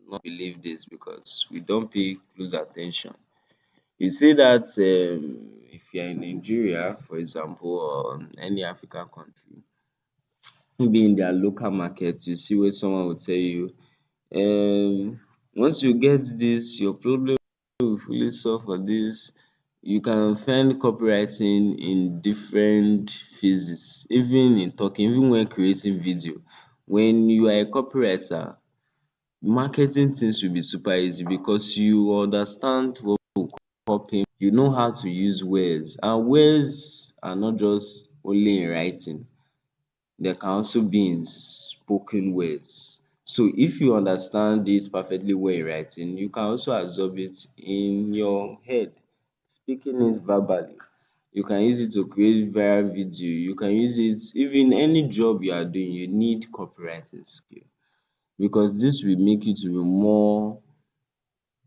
not believe this because we don't pay close attention. You see that if you're in Nigeria, for example, or any African country, maybe in their local market, you see where someone will tell you, once you get this, your problem will fully solve for this. You can find copywriting in different phases, even in talking, even when creating video. When you are a copywriter, marketing things will be super easy because you understand what copy, you know how to use words, and words are not just only in writing, they can also be in spoken words. So if you understand it perfectly well in writing, you can also absorb it in your head, speaking it verbally. You can use it to create viral video. You can use it even any job you are doing, you need copywriting skill because this will make you to be more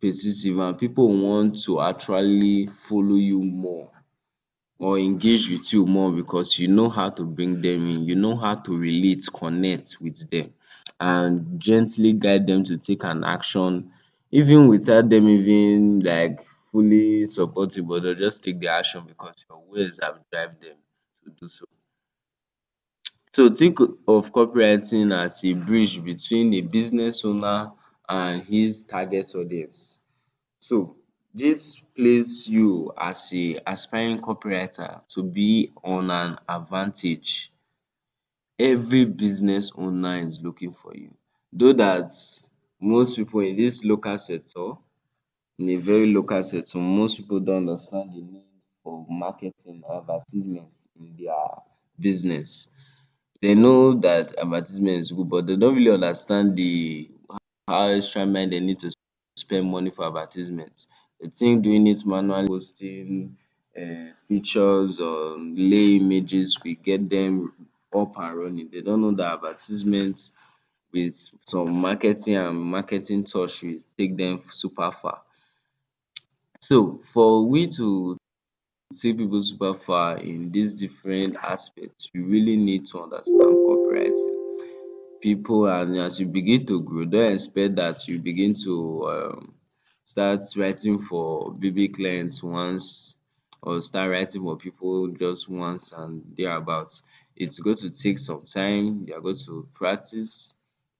persuasive and people want to actually follow you more or engage with you more because you know how to bring them in, you know how to relate, connect with them, and gently guide them to take an action, even without them even like fully supportive, but they'll just take the action because your words have driven them to do so. So think of copywriting as a bridge between a business owner and his target audience. So this place you as a aspiring copywriter to be on an advantage. Every business owner is looking for you. Though that most people in this local sector, in a very local sector, most people don't understand the need for marketing advertisements in their business. They know that advertisement is good, but they don't really understand the how extra mile they need to spend money for advertisements. They think doing it manually, posting pictures or lay images will get them up and running. They don't know that advertisements with some marketing and marketing touch will take them super far. So for we to take people super far in these different aspects, you really need to understand copywriting. People, and as you begin to grow, don't expect that you begin to start writing for baby clients once or start writing for people just once and thereabouts. It's going to take some time. You are going to practice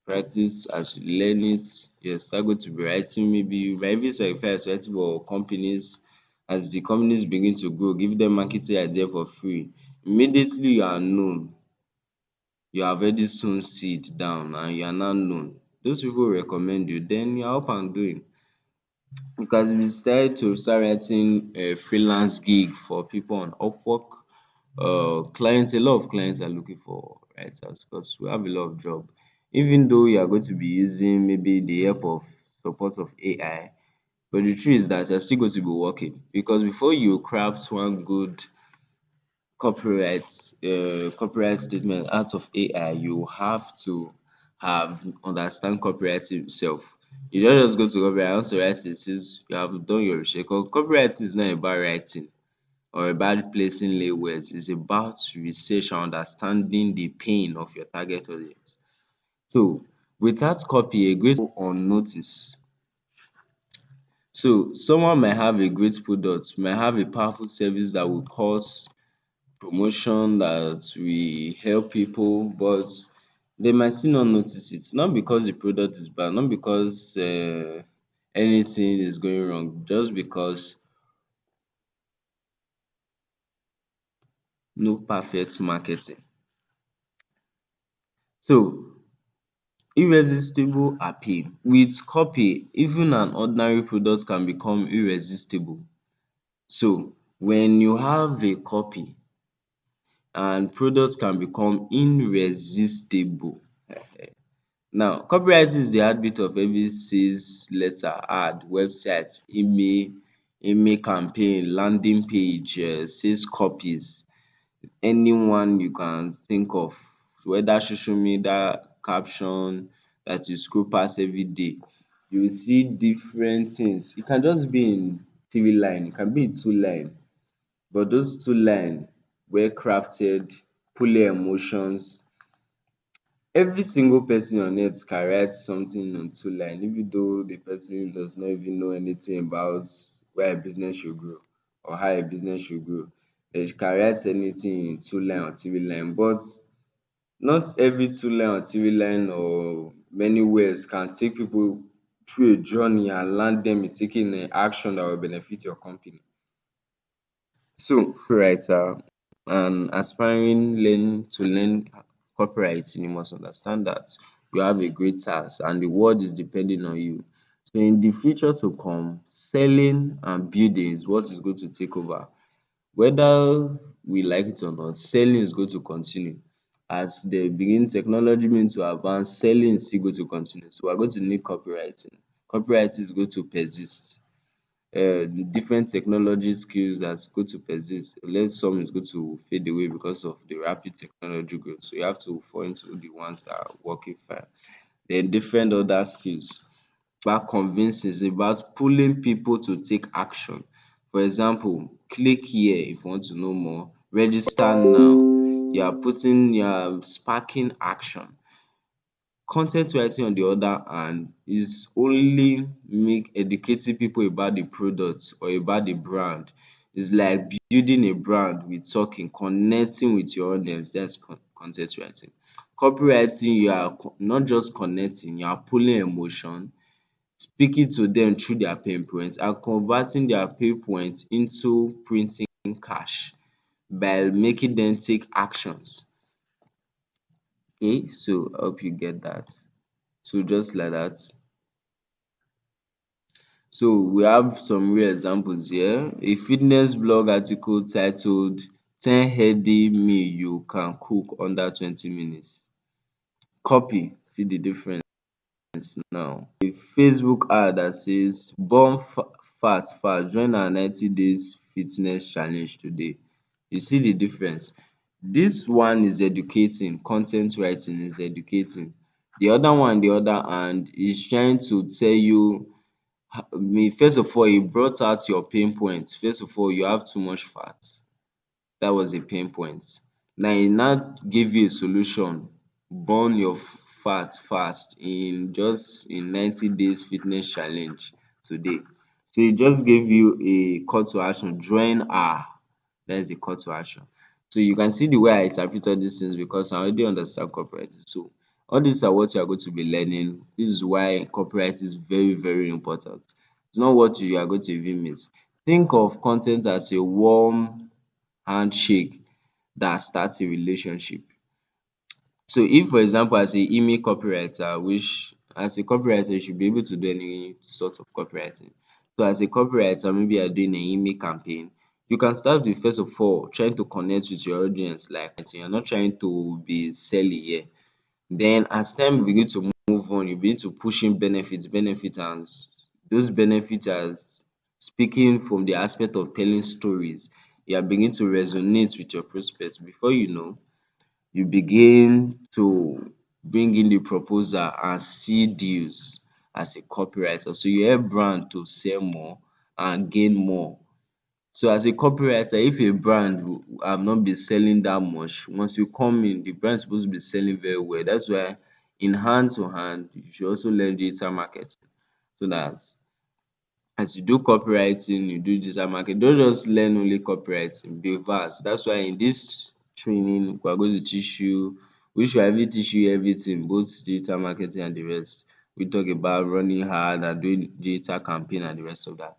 as you learn it. You start going to be writing, maybe you might even sacrifice writing for companies. As the companies begin to grow, give them marketing idea for free. Immediately you are known, you have already sown seed down and you are now known. Those people recommend you, then you are up and doing. Because if you decide to start writing a freelance gig for people on Upwork, clients, a lot of clients are looking for writers because we have a lot of job. Even though you are going to be using maybe the help of support of AI, but the truth is that you're still going to be working because before you craft one good copyright statement out of AI, you have to have understand copyright itself. You don't just go to copyright, I want to write it since you have done your research. 'Cause copyright is not about writing or about placing labels. It's about research and understanding the pain of your target audience. So without copy, a great on notice. So someone might have a great product, might have a powerful service that will cause promotion, that will help people, but they might still not notice it. Not because the product is bad, not because anything is going wrong, just because no perfect marketing. So irresistible appeal. With copy, even an ordinary product can become irresistible. So when you have a copy and products can become irresistible. Now, copywriting is the heartbeat of every sales letter, ad, website, email campaign, landing page, sales copies, anyone you can think of, whether social media caption that you scroll past every day. You will see different things. It can just be in three line, it can be in two line, but those two line were crafted, fully emotions, Every single person on earth can write something on two line, even though the person does not even know anything about where a business should grow or how a business should grow. They can write anything in two line or three line, but not every two line or three line or many words can take people through a journey and land them in taking an action that will benefit your company. So, copywriter and aspiring learn copywriting, you must understand that you have a great task and the world is depending on you. So, in the future to come, selling and building is what is going to take over. Whether we like it or not, selling is going to continue. As the begin technology begin to advance, selling is still going to continue. So, we're going to need copywriting. Copywriting is going to persist. Different technology skills that's going to persist unless some is going to fade away because of the rapid technology growth. So you have to fall into the ones that are working fine. Then different other skills about convincing is about pulling people to take action. For example, click here if you want to know more, register now. You are sparking action. Con writing on the other hand is only make educating people about the product or about the brand. It's like building a brand with talking, connecting with your audience. That's con writing. Copywriting, you are not just connecting, you are pulling emotion, speaking to them through their pain points and converting their pain points into printing cash by making them take actions. Okay, so I hope you get that. So just like that. So we have some real examples here. A fitness blog article titled 10 healthy meal you can cook under 20 minutes. Copy, see the difference now. A Facebook ad that says burn fat fast, join our 90 days fitness challenge today. You see the difference. This one is educating, content writing is educating. The other one, the other hand, is trying to tell you first of all, e brought out your pain point. First of all, you have too much fat. That was a pain point. Now e now give you a solution. Burn your fat fast in just in 90 days fitness challenge today. So e just gave you a call to action. Join her. That is a call to action. So you can see the way I interpret all these things because I already understand copywriting. So all these are what you are going to be learning. This is why copyright is very, very important. It's not what you are going to even miss. Think of content as a warm handshake that starts a relationship. So if for example as a email copywriter, which as a copywriter you should be able to do any sort of copywriting. So as a copywriter, maybe you're doing an email campaign, you can start with first of all trying to connect with your audience, like you're not trying to be selling here. Then as time begin to move on, you begin to push in benefit and those benefits are speaking from the aspect of telling stories. You are beginning to resonate with your prospects. Before you know, you begin to bring in the proposal and see deals as a copywriter. So you help brand to sell more and gain more. So as a copywriter, if a brand have not been selling that much, once you come in, the brand is supposed to be selling very well. That's why in hand to hand, you should also learn digital marketing so that as you do copywriting, you do digital marketing, don't just learn only copywriting, be vast. That's why in this training, we are going to teach you, we should even teach you everything, both digital marketing and the rest. We talk about running hard and doing digital campaign and the rest of that.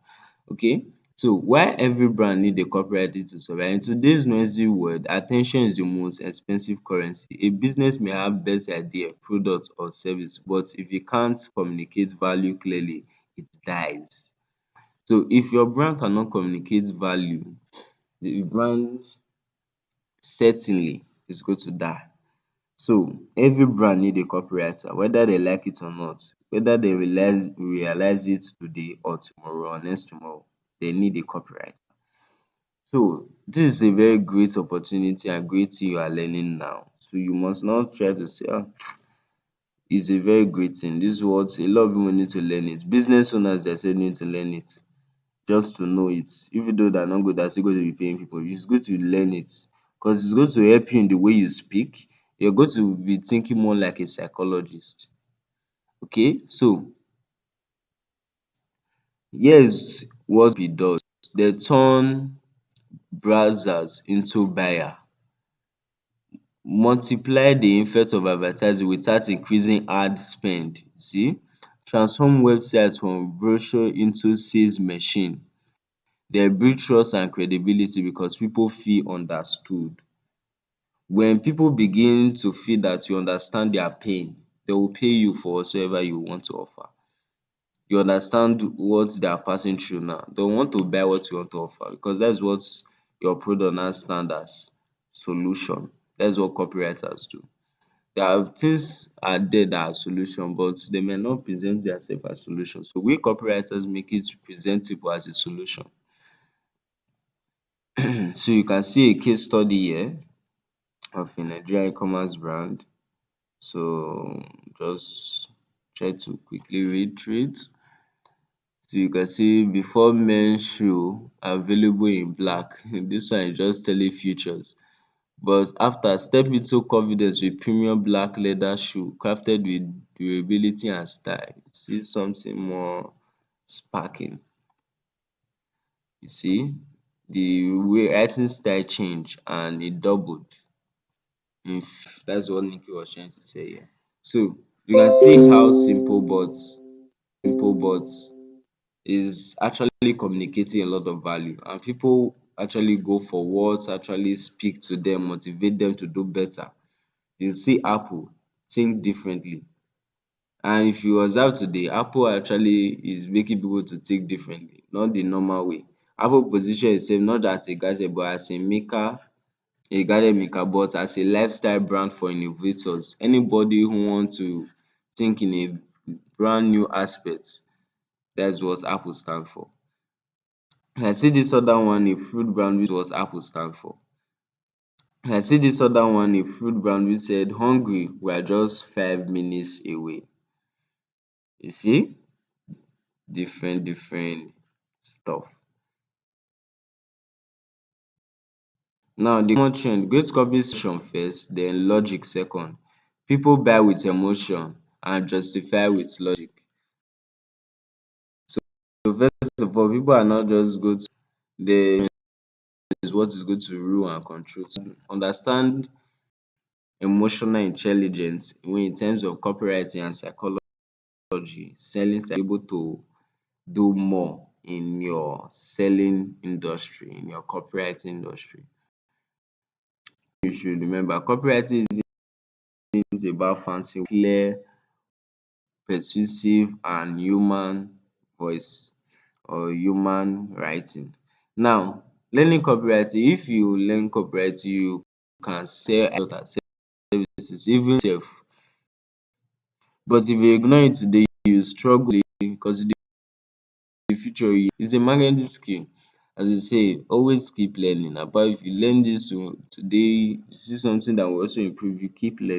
Okay. So why every brand need a copywriter to survive? In today's noisy world, attention is the most expensive currency. A business may have best idea, product or service, but if you can't communicate value clearly, it dies. So if your brand cannot communicate value, the brand certainly is going to die. So every brand need a copywriter, whether they like it or not, whether they realize it today or tomorrow or next tomorrow, they need a copywriter. So this is a very great opportunity and great thing you are learning now. So you must not try to say, oh, it's a very great thing. This is what a lot of people need to learn it. Business owners themselves need to learn it just to know it. Even though they're not good, they're still going to be paying people. It's good to learn it because it's going to help you in the way you speak. You're going to be thinking more like a psychologist. Okay, so here's what it does. They turn browsers into buyer, multiply the effect of advertising without increasing ad spend. See, transform websites from brochure into sales machine. They build trust and credibility because people feel understood. When people begin to feel that you understand their pain, they will pay you for whatsoever you want to offer. You understand what they are passing through now. They want to buy what you want to offer because that's what your product now stand as solution. That's what copywriters do. There are things are there that are solution, but they may not present themselves as solution. So we copywriters make it presentable as a solution. So you can see a case study here of a Nigerian e-commerce brand. So just try to quickly read through it. So you can see before men's shoe available in black. This one is just telling futures. But after, step into confidence with premium black leather shoe crafted with durability and style. See something more sparking. You see the way writing style change and it doubled. If that's what Nikki was trying to say here. So you can see how simple but is actually communicating a lot of value, and people actually go for words actually speak to them, motivate them to do better. You see Apple think differently, and if you observe today, Apple actually is making people to think differently, not the normal way. Apple position itself not as a gadget but as a gadget maker, but as a lifestyle brand for innovators. Anybody who want to think in a brand new aspect, that's what Apple stand for. I see this other one, a fruit brand, which was Apple stand for. I see this other one, a fruit brand, which said hungry, we are just 5 minutes away. You see, different stuff. Now the common trend, great conversation first, then logic second. People buy with emotion and justify with logic. So first of all, people are not just go to the is what is going to rule and control. To understand emotional intelligence when in terms of copywriting and psychology, selling able to do more in your selling industry, in your copywriting industry. You should remember copywriting isn't about fancy, clear, persuasive, and human voice or human writing. Now, learning copywriting, if you learn copywriting, you can sell a lot of services, even self. But if you ignore it today, you struggle because in the future it's a marketing skill. As you say, always keep learning. But if you learn this today, you see something that will also improve you, keep learning.